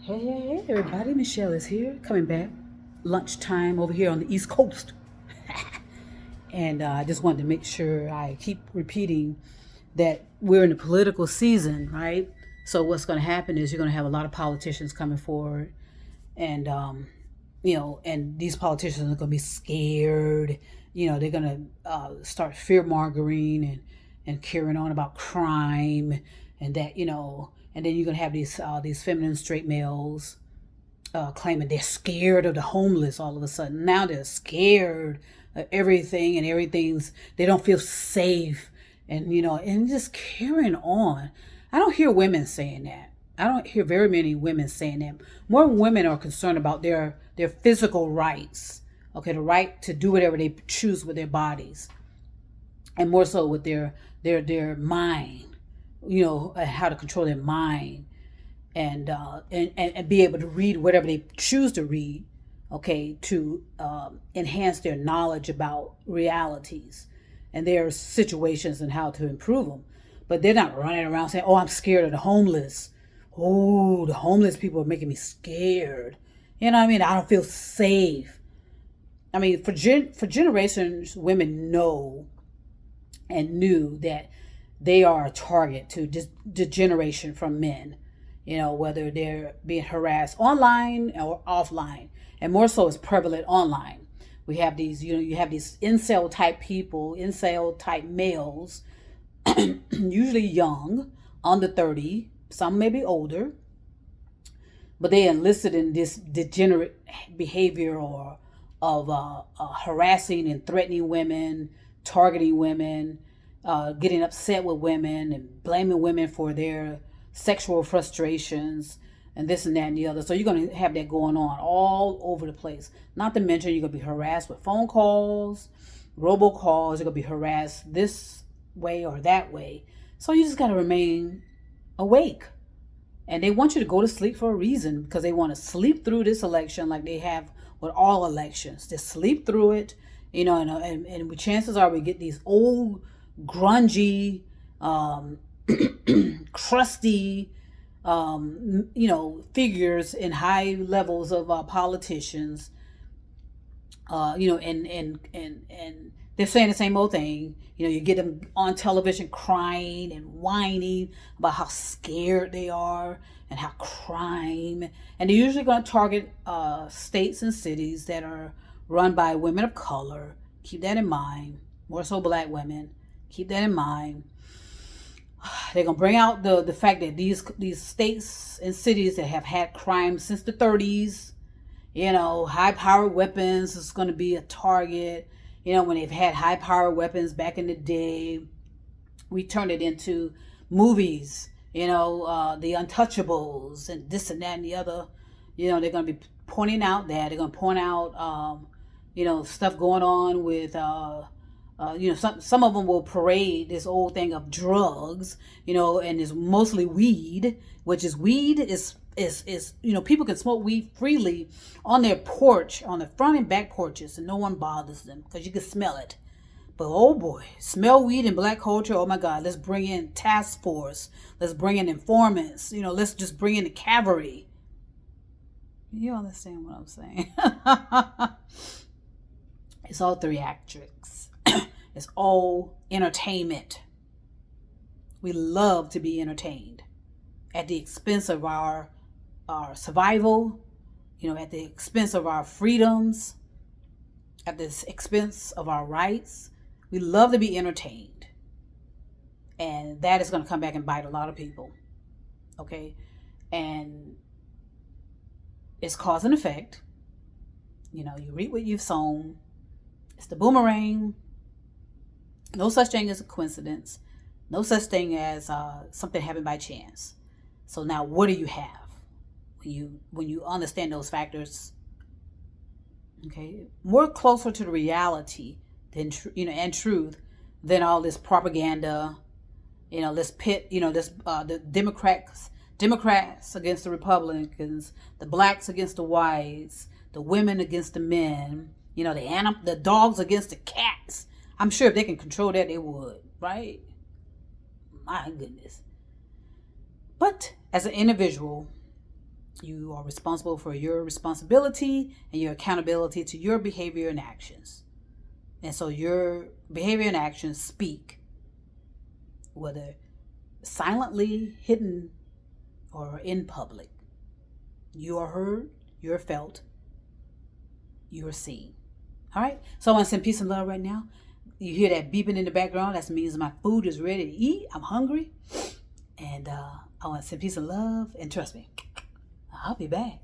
Hey, everybody, Michelle is here, coming back. Lunchtime over here on the East Coast. And I just wanted to make sure I keep repeating that we're in a political season, right? So what's going to happen is you're going to have a lot of politicians coming forward, and and these politicians are going to be scared. They're going to start fear mongering and carrying on about crime, and that and then you're going to have these feminine straight males claiming they're scared of the homeless all of a sudden. Now they're scared of everything, and they don't feel safe, and just carrying on. I don't hear women saying that. I don't hear very many women saying that. More women are concerned about their physical rights, okay, the right to do whatever they choose with their bodies, and more so with their mind, how to control their mind, and be able to read whatever they choose to read, okay, to enhance their knowledge about realities and their situations and how to improve them. But they're not running around saying, "Oh, I'm scared of the homeless. Oh, the homeless people are making me scared." You know what I mean? I don't feel safe. I mean, for generations, women know and knew that they are a target to degeneration from men, whether they're being harassed online or offline. And more so is prevalent online. We have these, you have these incel type people, incel type males, usually young, under 30, some may be older, but they enlisted in this degenerate behavior or of harassing and threatening women, targeting women, getting upset with women and blaming women for their sexual frustrations and this and that and the other. So you're going to have that going on all over the place. Not to mention you're going to be harassed with phone calls, robocalls. You're going to be harassed this way or that way. So you just got to remain awake. And they want you to go to sleep for a reason, because they want to sleep through this election like they have with all elections. Just sleep through it, and chances are we get these old, grungy, crusty, figures in high levels of politicians, and they're saying the same old thing. You get them on television crying and whining about how scared they are and how crime, and they're usually going to target states and cities that are run by women of color. Keep that in mind. More so black women. Keep that in mind. They're gonna bring out the fact that these states and cities that have had crime since the 30s, high powered weapons is going to be a target. When they've had high powered weapons back in the day, we turned it into movies. The Untouchables and this and that and the other. They're going to be pointing out that they're going to point out stuff going on with some of them will parade this old thing of drugs, and it's mostly weed, which is weed is people can smoke weed freely on their porch, on the front and back porches, and no one bothers them because you can smell it. But oh boy, smell weed in black culture. Oh my God, let's bring in task force. Let's bring in informants. Let's just bring in the cavalry. You understand what I'm saying? It's all theatrics. It's all entertainment. We love to be entertained at the expense of our survival, at the expense of our freedoms, at the expense of our rights. We love to be entertained. And that is going to come back and bite a lot of people. Okay? And it's cause and effect. You reap what you've sown. It's the boomerang. No such thing as a coincidence. No such thing as something happened by chance. So now what do you have when you understand those factors? Okay, more closer to the reality than and truth than all this propaganda. Let's pit the Democrats against the Republicans, the blacks against the whites, the women against the men. The dogs against the cats. I'm sure if they can control that, they would, right? My goodness. But as an individual, You are responsible for your responsibility and your accountability to your behavior and actions. And so your behavior and actions speak, whether silently, hidden, or in public. You are heard, you're felt, you're seen. All right? So I want to send peace and love right now. You hear that beeping in the background? That means my food is ready to eat. I'm hungry. And I want to send peace and love. And trust me, I'll be back.